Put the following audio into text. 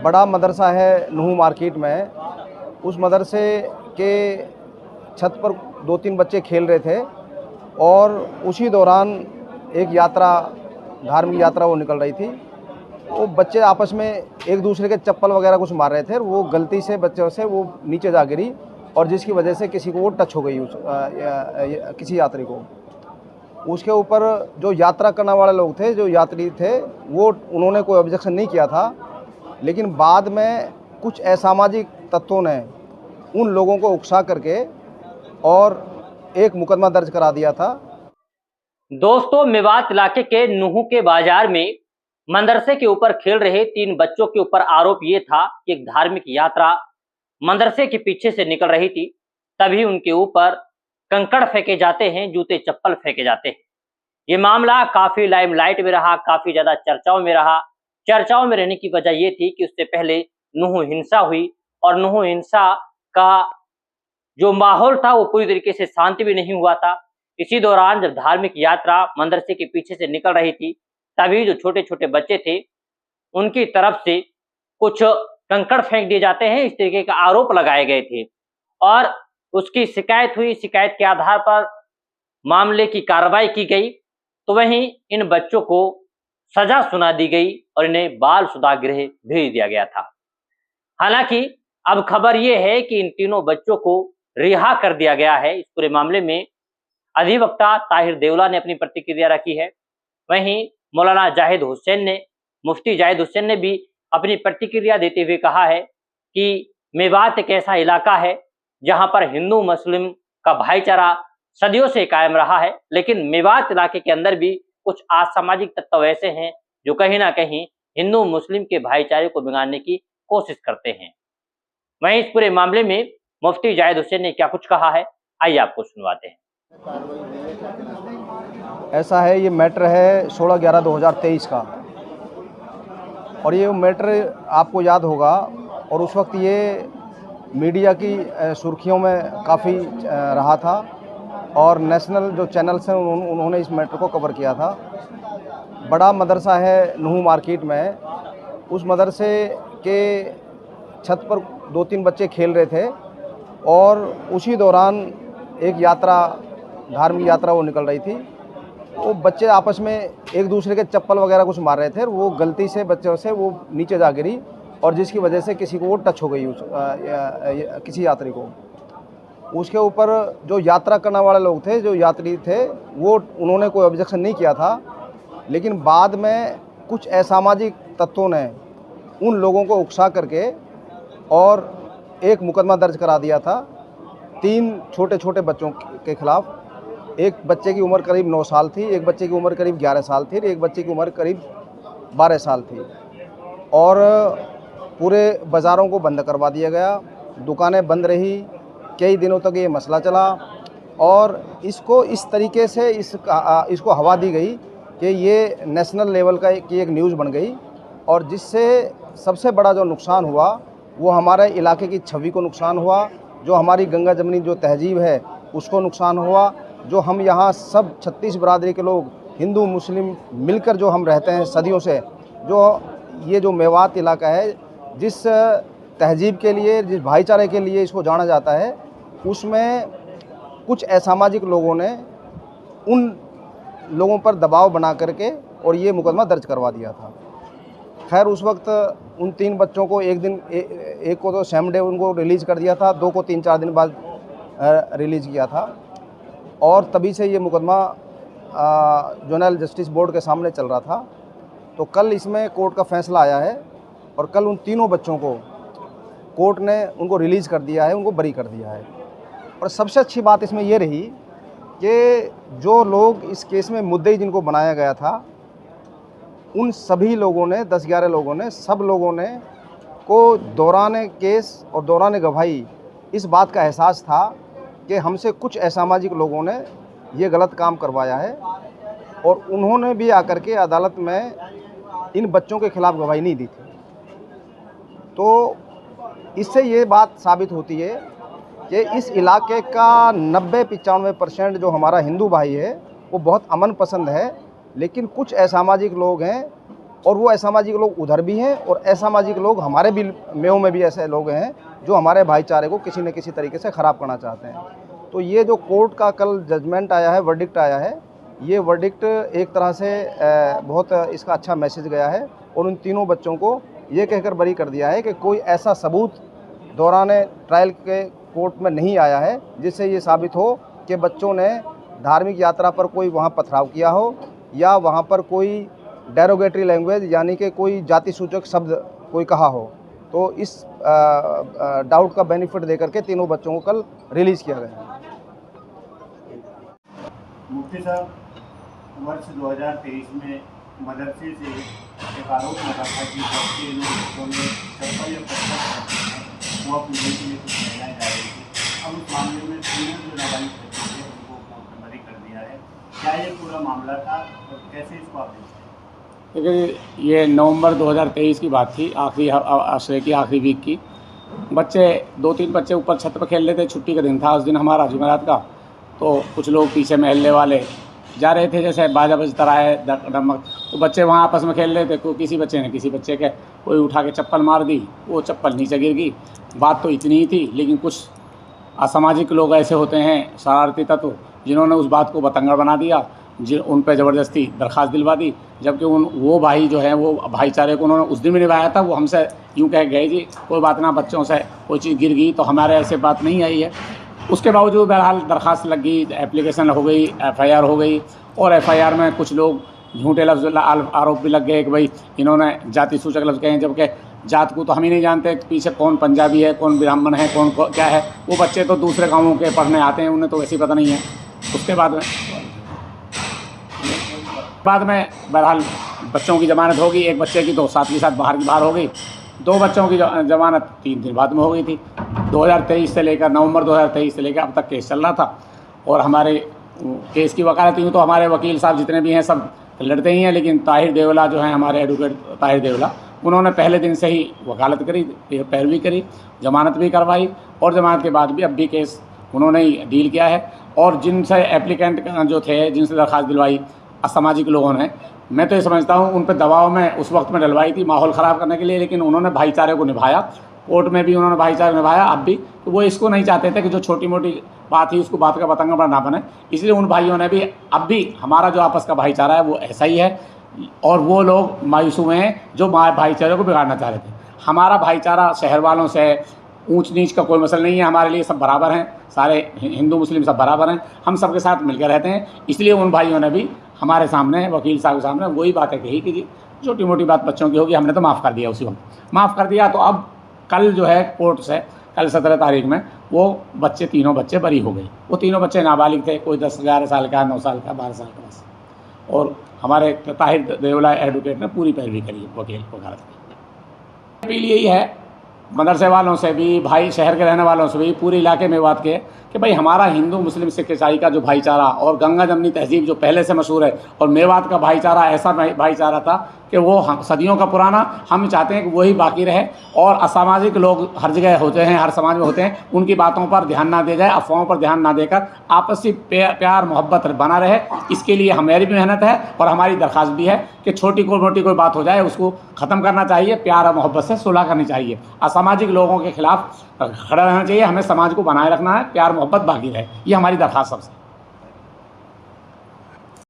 बड़ा मदरसा है नूह मार्केट में। उस मदरसे के छत पर 2-3 बच्चे खेल रहे थे और उसी दौरान एक यात्रा, धार्मिक यात्रा वो निकल रही थी। वो बच्चे आपस में एक दूसरे के चप्पल वगैरह कुछ मार रहे थे। वो गलती से बच्चों से वो नीचे जा गिरी और जिसकी वजह से किसी को वो टच हो गई, किसी यात्री को। उसके ऊपर जो यात्रा करने वाले लोग थे, जो यात्री थे, वो उन्होंने कोई ऑब्जेक्शन नहीं किया था, लेकिन बाद में कुछ असामाजिक तत्वों ने उन लोगों को उकसा करके और एक मुकदमा दर्ज करा दिया था। दोस्तों, मेवात इलाके के नूह के बाजार में मदरसे के ऊपर खेल रहे 3 बच्चों के ऊपर आरोप ये था कि एक धार्मिक यात्रा मदरसे के पीछे से निकल रही थी, तभी उनके ऊपर कंकड़ फेंके जाते हैं, जूते चप्पल फेंके जाते हैं। ये मामला काफी लाइमलाइट में रहा, काफी ज्यादा चर्चाओं में रहा। चर्चाओं में रहने की वजह ये थी कि उससे पहले नूह हिंसा हुई और नूह हिंसा का जो माहौल था वो पूरी तरीके से शांति भी नहीं हुआ था। इसी दौरान जब धार्मिक यात्रा मदरसे के पीछे से निकल रही थी, तभी जो छोटे छोटे बच्चे थे उनकी तरफ से कुछ कंकड़ फेंक दिए जाते हैं, इस तरीके का आरोप लगाए गए थे और उसकी शिकायत हुई। शिकायत के आधार पर मामले की कार्रवाई की गई, तो वहीं इन बच्चों को सजा सुना दी गई और इन्हें बाल सुधार गृह भेज दिया गया था। हालांकि अब खबर यह है कि इन तीनों बच्चों को रिहा कर दिया गया है। इस पूरे मामले में अधिवक्ता ताहिर देवला ने अपनी प्रतिक्रिया रखी है। वहीं मौलाना जाहिद हुसैन ने, मुफ्ती जाहिद हुसैन ने भी अपनी प्रतिक्रिया देते हुए कहा है कि मेवात एक ऐसा इलाका है जहां पर हिंदू मुस्लिम का भाईचारा सदियों से कायम रहा है, लेकिन मेवात इलाके के अंदर भी कुछ असामाजिक तत्व ऐसे हैं जो कहीं ना कहीं हिंदू मुस्लिम के भाईचारे को बिगाड़ने की कोशिश करते हैं। वहीं इस पूरे मामले में मुफ्ती जाहिद हुसैन ने क्या कुछ कहा है, आइए आपको सुनवाते हैं। ऐसा है, ये मैटर है 16/11/2023 का और ये मैटर आपको याद होगा और उस वक्त ये मीडिया की सुर्खियों में काफ़ी रहा था और नेशनल जो चैनल्स हैं उन्होंने इस मैटर को कवर किया था। बड़ा मदरसा है नूह मार्केट में। उस मदरसे के छत पर 2-3 बच्चे खेल रहे थे और उसी दौरान एक यात्रा, धार्मिक यात्रा वो निकल रही थी। वो बच्चे आपस में एक दूसरे के चप्पल वगैरह कुछ मार रहे थे। वो गलती से बच्चों से वो नीचे जा गिरी और जिसकी वजह से किसी को वो टच हो गई, किसी यात्री को। उसके ऊपर जो यात्रा करने वाले लोग थे, जो यात्री थे, वो उन्होंने कोई ऑब्जेक्शन नहीं किया था, लेकिन बाद में कुछ असामाजिक तत्वों ने उन लोगों को उकसा करके और एक मुकदमा दर्ज करा दिया था 3 छोटे छोटे बच्चों के खिलाफ। एक बच्चे की उम्र करीब 9 साल थी, एक बच्चे की उम्र करीब 11 साल थी, एक बच्चे की उम्र करीब 12 साल थी और पूरे बाज़ारों को बंद करवा दिया गया। दुकानें बंद रही, कई दिनों तक ये मसला चला और इसको इस तरीके से इसको हवा दी गई कि ये नेशनल लेवल की एक न्यूज़ बन गई और जिससे सबसे बड़ा जो नुकसान हुआ वो हमारे इलाके की छवि को नुकसान हुआ, जो हमारी गंगा जमनी जो तहजीब है उसको नुकसान हुआ। जो हम यहाँ सब 36 बरादरी के लोग हिंदू मुस्लिम मिलकर जो हम रहते हैं सदियों से, जो ये जो मेवात इलाका है, जिस तहजीब के लिए, जिस भाईचारे के लिए इसको जाना जाता है, उसमें कुछ असामाजिक लोगों ने उन लोगों पर दबाव बना करके और ये मुकदमा दर्ज करवा दिया था। खैर उस वक्त उन 3 बच्चों को एक को तो सेम डे उनको रिलीज़ कर दिया था, 2 को 3-4 दिन बाद रिलीज़ किया था और तभी से ये मुकदमा जोनल जस्टिस बोर्ड के सामने चल रहा था। तो कल इसमें कोर्ट का फैसला आया है और कल उन तीनों बच्चों को कोर्ट ने उनको रिलीज़ कर दिया है, उनको बरी कर दिया है। और सबसे अच्छी बात इसमें ये रही कि जो लोग इस केस में मुद्दई जिनको बनाया गया था, उन सभी लोगों ने, 10-11 लोगों ने, सब लोगों ने को दौरान केस और दौरान गवाही इस बात का एहसास था कि हमसे कुछ असामाजिक लोगों ने ये गलत काम करवाया है और उन्होंने भी आकर के अदालत में इन बच्चों के खिलाफ गवाही नहीं दी थी। तो इससे ये बात साबित होती है कि इस इलाके का 90-95% जो हमारा हिंदू भाई है वो बहुत अमन पसंद है, लेकिन कुछ असामाजिक लोग हैं और वो असामाजिक लोग उधर भी हैं और असामाजिक लोग हमारे भी मेयों में भी ऐसे लोग हैं जो हमारे भाईचारे को किसी न किसी तरीके से ख़राब करना चाहते हैं। तो ये जो कोर्ट का कल जजमेंट आया है, वर्डिक्ट आया है, ये वर्डिक्ट एक तरह से बहुत इसका अच्छा मैसेज गया है और उन तीनों बच्चों को ये कहकर बरी कर दिया है कि कोई ऐसा सबूत दौरान ट्रायल के कोर्ट में नहीं आया है जिससे ये साबित हो कि बच्चों ने धार्मिक यात्रा पर कोई वहाँ पथराव किया हो या वहाँ पर कोई डेरोगेटरी लैंग्वेज यानी कि कोई जाति सूचक शब्द कोई कहा हो। तो इस डाउट का बेनिफिट देकर के तीनों बच्चों को कल रिलीज़ किया गया है। मुफ्ती साहब, वर्ष 2023 में मदरसे से एक आरोप लगा था कि बच्चे लोगों ने चप्पल या पत्थर वो अपने के लिए कुछ महिलाएं जा रही थी। अब उस मामले में तीनों जो नाबालिग बच्चे थे उनको कोर्ट में बरी कर दिया है। क्या ये पूरा मामला था और कैसे इसको आप देखते हैं? देखिए, ये नवंबर 2023 की बात थी, आखिरी आश्रय की आखिरी वीक की। बच्चे 2-3 बच्चे ऊपर छत पर खेल रहे थे, छुट्टी का दिन था उस दिन हमारा जुमेरात का। तो कुछ लोग पीछे महल्ले वाले जा रहे थे, जैसे बाजा बजता रहा है डमक, तो बच्चे वहाँ आपस में खेल रहे थे। कोई किसी बच्चे ने किसी बच्चे के कोई उठा के चप्पल मार दी, वो चप्पल नीचे गिर गई। बात तो इतनी ही थी, लेकिन कुछ असामाजिक लोग ऐसे होते हैं, शरारती तत्व, जिन्होंने उस बात को बतंगड़ बना दिया, उन पर ज़बरदस्ती दरख्वास्त दिलवा दी। जबकि वो भाई जो है वो भाईचारे को उन्होंने उस दिन भी निभाया था। वो हमसे यूँ कह गए जी कोई बात ना, बच्चों से कोई चीज़ गिर गई तो हमारे ऐसे बात नहीं आई है। उसके बावजूद बहरहाल दरख्वास्त लग गई, एप्लीकेशन हो गई, FIR हो गई और FIR में कुछ लोग झूठे लफ्ज़ आरोप भी लग गए कि भाई इन्होंने जाति सूचक लफ्ज़ कहे, जबकि जात को तो हम ही नहीं जानते पीछे कौन पंजाबी है, कौन ब्राह्मण है, कौन क्या है। वो बच्चे तो दूसरे गाँवों के पढ़ने आते हैं, उन्हें तो वैसे ही पता नहीं है। उसके बाद में बहरहाल बच्चों की ज़मानत होगी। एक बच्चे की तो साथ ही साथ बाहर हो गई। 2 बच्चों की ज़मानत 3 दिन बाद में हो गई थी। 2023 से लेकर नवंबर 2023 से लेकर अब तक केस चल रहा था और हमारे केस की वकालत यूँ तो हमारे वकील साहब जितने भी हैं सब लड़ते ही हैं, लेकिन ताहिर देवला जो हैं हमारे एडवोकेट ताहिर देवला, उन्होंने पहले दिन से ही वकालत करी, पैरवी करी, ज़मानत भी करवाई और ज़मानत के बाद भी अब भी केस उन्होंने ही डील किया है। और जिनसे एप्लीकेंट जो थे, जिनसे दरख्वास्त दिलवाई असामाजिक लोगों ने, मैं तो ये समझता हूँ उन पर दबाव में उस वक्त में डलवाई थी माहौल ख़राब करने के लिए, लेकिन उन्होंने भाईचारे को निभाया। कोर्ट में भी उन्होंने भाईचारा को निभाया। अब भी तो वो इसको नहीं चाहते थे कि जो छोटी मोटी बात ही उसको बात का पतंगा ना बने, इसलिए उन भाइयों ने भी अब भी हमारा जो आपस का भाईचारा है वो ऐसा ही है। और वो लोग मायूस हुए हैं जो भाईचारे को बिगाड़ना चाह रहे थे। हमारा भाईचारा शहर वालों से ऊंच नीच का कोई मसला नहीं है, हमारे लिए सब बराबर हैं, सारे हिंदू मुस्लिम सब बराबर हैं, हम सबके साथ मिलकर रहते हैं। इसलिए उन भाइयों ने भी हमारे सामने, वकील साहब के सामने वही बातें कही कि जी छोटी मोटी बात बच्चों की होगी, हमने तो माफ़ कर दिया, उसी वक्त माफ़ कर दिया। तो अब कल जो है कोर्ट से, कल 17 तारीख में वो बच्चे, तीनों बच्चे बरी हो गए। वो तीनों बच्चे नाबालिग थे, कोई 10-11 साल का, 9 साल का, 12 साल का बस। और हमारे ताहिर देवला एडवोकेट ने पूरी पैरवी करी वकील वकालत की। अपील यही है मदरसे वालों से भी, भाई शहर के रहने वालों से भी, पूरे इलाके में बात के कि भाई हमारा हिंदू मुस्लिम सिख ईसाई का जो भाईचारा और गंगा जमनी तहजीब जो पहले से मशहूर है, और मेवात का भाईचारा ऐसा भाईचारा था कि वो सदियों का पुराना, हम चाहते हैं कि वही बाकी रहे। और असामाजिक लोग हर जगह होते हैं, हर समाज में होते हैं, उनकी बातों पर ध्यान ना दिया जाए, अफवाहों पर ध्यान ना देकर आपसी प्यार मोहब्बत बना रहे। इसके लिए हमारी भी मेहनत है और हमारी दरख्वास्त भी है कि छोटी को मोटी कोई बात हो जाए उसको ख़त्म करना चाहिए, प्यार और मोहब्बत से सुलह करनी चाहिए, असामाजिक लोगों के खिलाफ खड़ा रहना चाहिए। हमें समाज को बनाए रखना है, प्यार मोहब्बत बाकी रहे, ये हमारी दरख्वास्त सबसे।